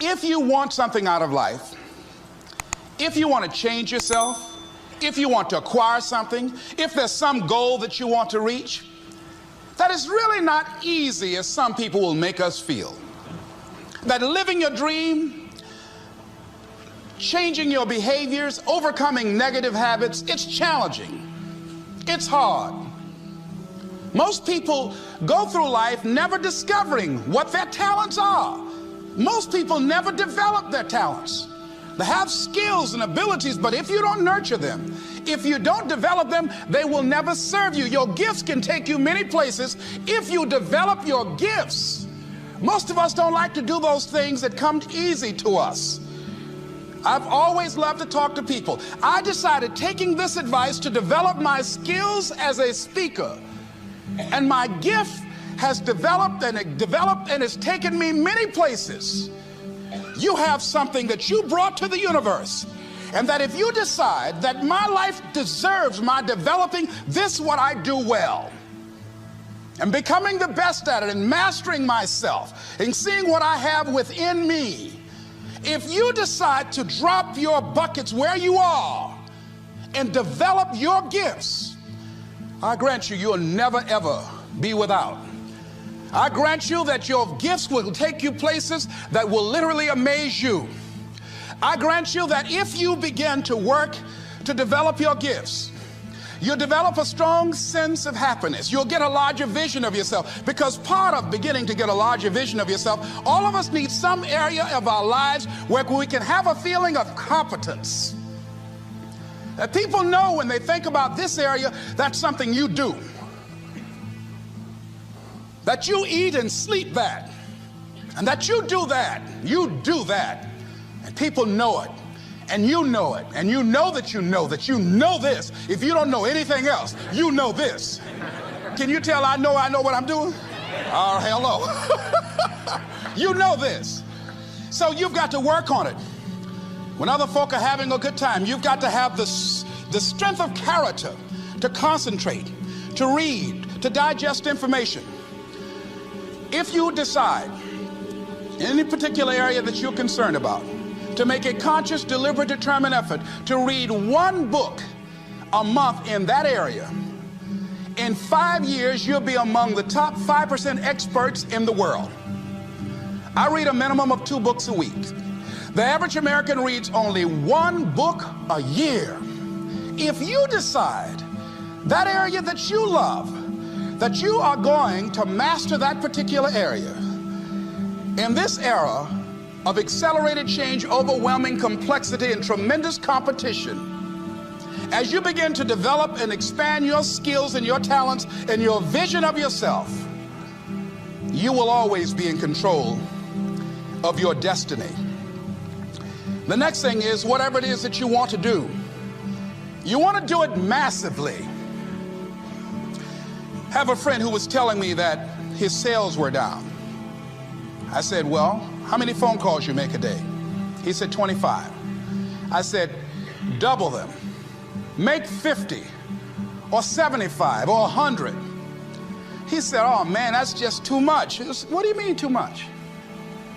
If you want something out of life, if you want to change yourself, if you want to acquire something, if there's some goal that you want to reach, that is really not easy as some people will make us feel. That living your dream, changing your behaviors, overcoming negative habits, it's challenging. It's hard. Most people go through life never discovering what their talents are. Most people never develop their talents. They have skills and abilities, but if you don't nurture them, if you don't develop them, they will never serve you. Your gifts can take you many places if you develop your gifts. Most of us don't like to do those things that come easy to us. I've always loved to talk to people. I decided, taking this advice, to develop my skills as a speaker. And my gift has developed and it's taken me many places. You have something that you brought to the universe, and that if you decide that my life deserves my developing this, what I do well, and becoming the best at it, and mastering myself, and seeing what I have within me, if you decide to drop your buckets where you are and develop your gifts, I grant you, you'll never ever be without. I grant you that your gifts will take you places that will literally amaze you. I grant you that if you begin to work to develop your gifts, you'll develop a strong sense of happiness. You'll get a larger vision of yourself, because part of beginning to get a larger vision of yourself, all of us need some area of our lives where we can have a feeling of competence. That people know when they think about this area, that's something you do. That you eat and sleep that, and that you do that, and people know it, and you know it, and you know that you know this. If you don't know anything else, you know this. Can you tell I know what I'm doing? Oh, hello. You know this. So you've got to work on it. When other folk are having a good time, you've got to have the strength of character to concentrate, to read, to digest information. If you decide in any particular area that you're concerned about, to make a conscious, deliberate, determined effort to read one book a month in that area, in 5 years, you'll be among the top 5% experts in the world. I read a minimum of 2 books a week. The average American reads only 1 book a year. If you decide that area that you love, that you are going to master that particular area, in this era of accelerated change, overwhelming complexity, and tremendous competition, as you begin to develop and expand your skills and your talents and your vision of yourself, you will always be in control of your destiny. The next thing is, whatever it is that you want to do, you want to do it massively. I have a friend who was telling me that his sales were down. I said, well, how many phone calls you make a day? He said, 25. I said, double them. Make 50 or 75 or 100. He said, oh man, that's just too much. What do you mean too much?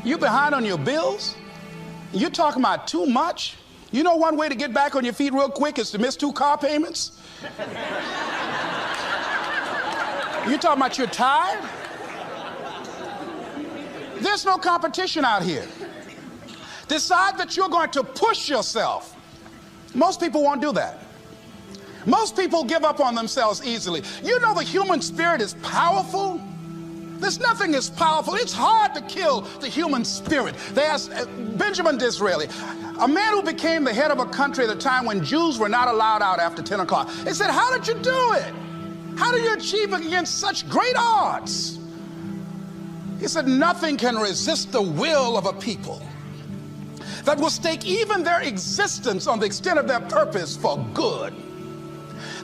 You behind on your bills? You talking about too much? You know one way to get back on your feet real quick is to miss 2 car payments? You talking about you're tired? There's no competition out here. Decide that you're going to push yourself. Most people won't do that. Most people give up on themselves easily. You know the human spirit is powerful. There's nothing as powerful. It's hard to kill the human spirit. They asked Benjamin Disraeli, a man who became the head of a country at a time when Jews were not allowed out after 10 o'clock. They said, how did you do it? How do you achieve it against such great odds? He said, nothing can resist the will of a people that will stake even their existence on the extent of their purpose for good.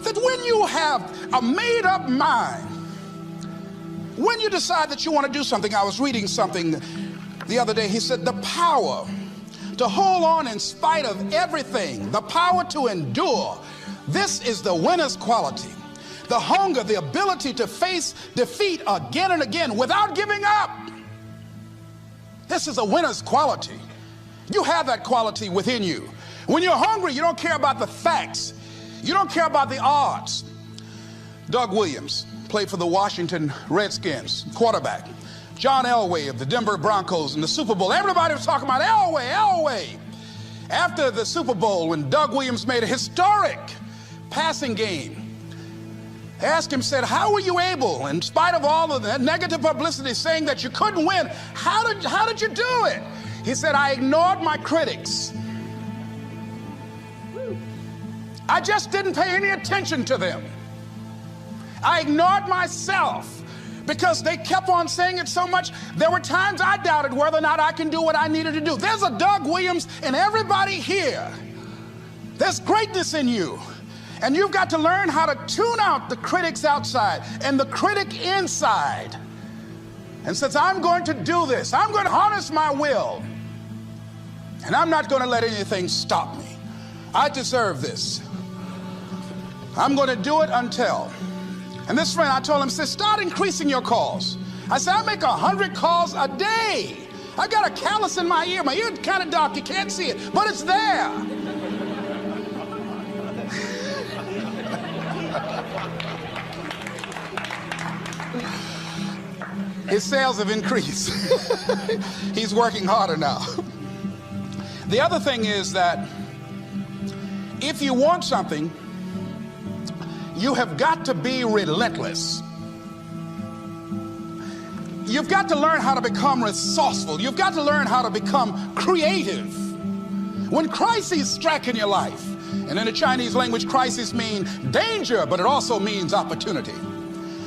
That when you have a made-up mind, when you decide that you want to do something, I was reading something the other day, he said, the power to hold on in spite of everything, the power to endure, this is the winner's quality. The hunger, the ability to face defeat again and again without giving up. This is a winner's quality. You have that quality within you. When you're hungry, you don't care about the facts. You don't care about the odds. Doug Williams played for the Washington Redskins, quarterback. John Elway of the Denver Broncos in the Super Bowl. Everybody was talking about Elway. After the Super Bowl, when Doug Williams made a historic passing game, they asked him, said, how were you able, in spite of all of the negative publicity saying that you couldn't win, how did you do it? He said, I ignored my critics. I just didn't pay any attention to them. I ignored myself because they kept on saying it so much. There were times I doubted whether or not I can do what I needed to do. There's a Doug Williams in everybody here. There's greatness in you. And you've got to learn how to tune out the critics outside and the critic inside. And says, I'm going to do this. I'm going to harness my will. And I'm not going to let anything stop me. I deserve this. I'm going to do it until. And this friend, I told him, said, start increasing your calls. I said, I make 100 calls a day. I got a callus in my ear. My ear's kind of dark. You can't see it, but it's there. His sales have increased. He's working harder now. The other thing is that if you want something, you have got to be relentless. You've got to learn how to become resourceful. You've got to learn how to become creative. When crises strike in your life, and in the Chinese language, crises mean danger, but it also means opportunity.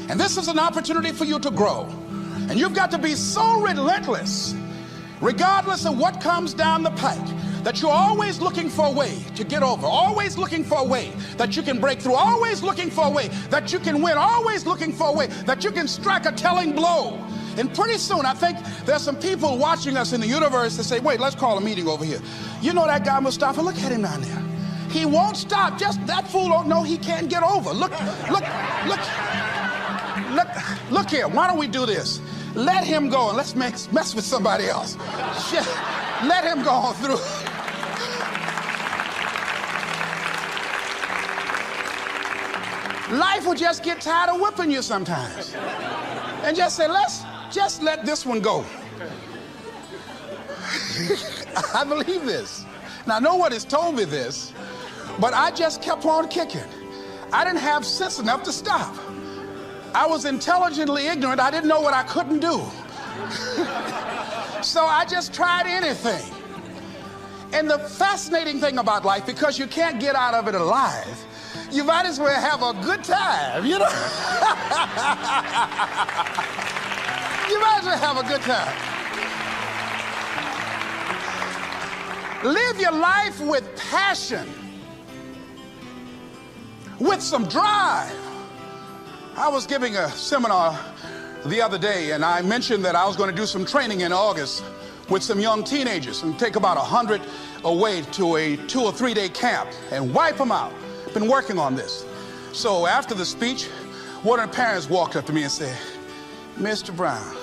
And this is an opportunity for you to grow. And you've got to be so relentless, regardless of what comes down the pike, that you're always looking for a way to get over, always looking for a way that you can break through, always looking for a way that you can win, always looking for a way that you can strike a telling blow. And pretty soon, I think there's some people watching us in the universe that say, wait, let's call a meeting over here. You know that guy Mustafa? Look at him down there. He won't stop. Just that fool don't know he can't get over. Look here. Why don't we do this? Let him go and let's mess with somebody else. Shit. Let him go on through. Life will just get tired of whipping you sometimes. And just say, let's just let this one go. I believe this. Now, no one has told me this, but I just kept on kicking. I didn't have sense enough to stop. I was intelligently ignorant. I didn't know what I couldn't do. So I just tried anything. And the fascinating thing about life, because you can't get out of it alive, you might as well have a good time, you know? You might as well have a good time. Live your life with passion, with some drive. I was giving a seminar the other day, and I mentioned that I was going to do some training in August with some young teenagers and take about 100 away to a 2 or 3 day camp and wipe them out. Been working on this. So after the speech, one of the parents walked up to me and said, Mr. Brown,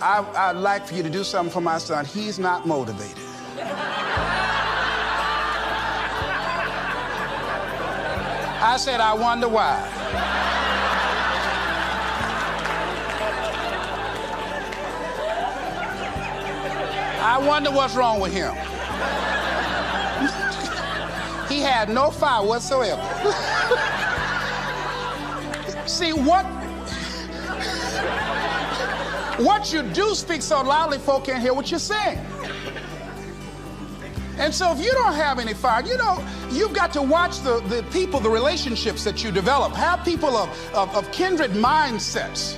I'd like for you to do something for my son. He's not motivated. I said, I wonder why. I wonder what's wrong with him. He had no fire whatsoever. See, what you do speaks so loudly, folk can't hear what you're saying. And so if you don't have any fire, you know, you've got to watch the people, the relationships that you develop. Have people of kindred mindsets.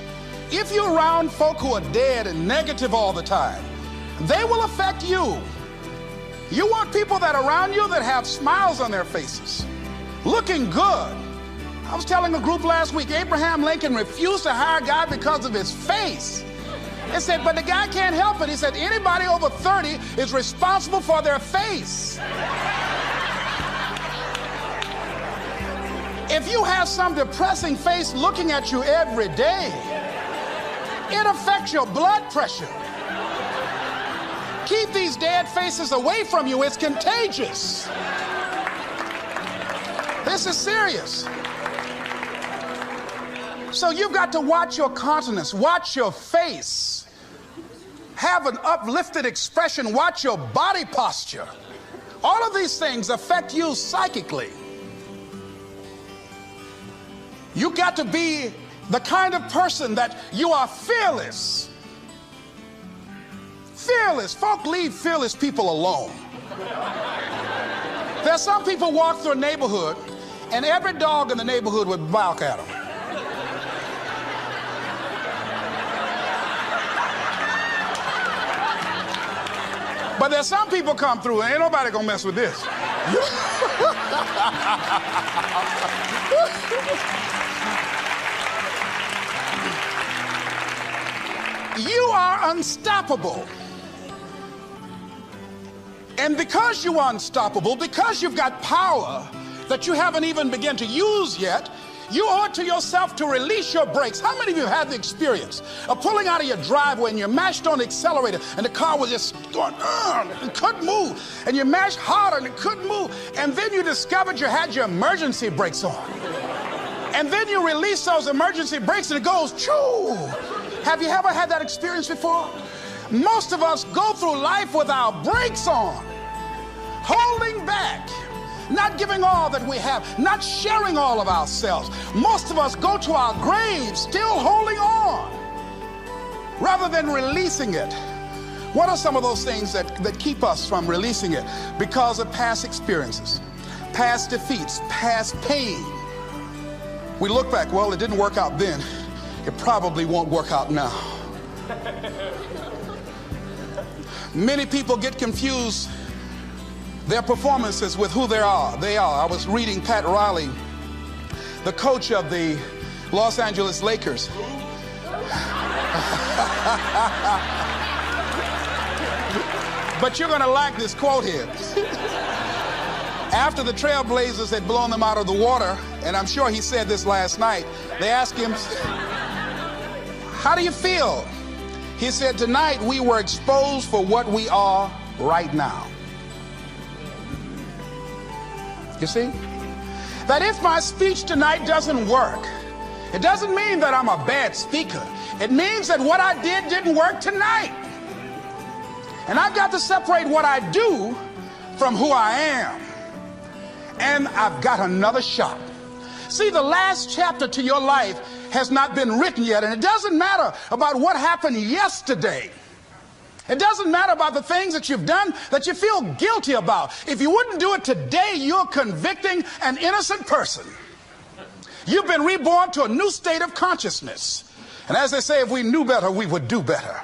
If you're around folk who are dead and negative all the time, they will affect you. You want people that are around you that have smiles on their faces, looking good. I was telling a group last week, Abraham Lincoln refused to hire a guy because of his face. They said, but the guy can't help it. He said, anybody over 30 is responsible for their face. If you have some depressing face looking at you every day, it affects your blood pressure. Keep these dead faces away from you. It's contagious. This is serious. So you've got to watch your countenance, watch your face, have an uplifted expression, watch your body posture. All of these things affect you psychically. You got to be the kind of person that you are fearless. Fearless. Folk leave fearless people alone. There's some people walk through a neighborhood and every dog in the neighborhood would bark at them. But there's some people come through and ain't nobody gonna mess with this. You are unstoppable. And because you are unstoppable, because you've got power that you haven't even begun to use yet, you owe it to yourself to release your brakes. How many of you have the experience of pulling out of your driveway and you mashed on the accelerator and the car was just going, and couldn't move, and you mashed harder and it couldn't move, and then you discovered you had your emergency brakes on, and then you release those emergency brakes and it goes, choo! Have you ever had that experience before? Most of us go through life with our brakes on, holding back, not giving all that we have, not sharing all of ourselves. Most of us go to our graves still holding on rather than releasing it. What are some of those things that keep us from releasing it? Because of past experiences, past defeats, past pain. We look back, well, it didn't work out then. It probably won't work out now. Many people get confused their performances with who they are. I was reading Pat Riley, the coach of the Los Angeles Lakers. But you're going to like this quote here. After the Trailblazers had blown them out of the water, and I'm sure he said this last night, they asked him, how do you feel? He said, tonight we were exposed for what we are right now. You see? That if my speech tonight doesn't work, it doesn't mean that I'm a bad speaker. It means that what I did didn't work tonight. And I've got to separate what I do from who I am. And I've got another shot. See, the last chapter to your life has not been written yet, and it doesn't matter about what happened yesterday. It doesn't matter about the things that you've done that you feel guilty about. If you wouldn't do it today, you're convicting an innocent person. You've been reborn to a new state of consciousness. And as they say, if we knew better, we would do better.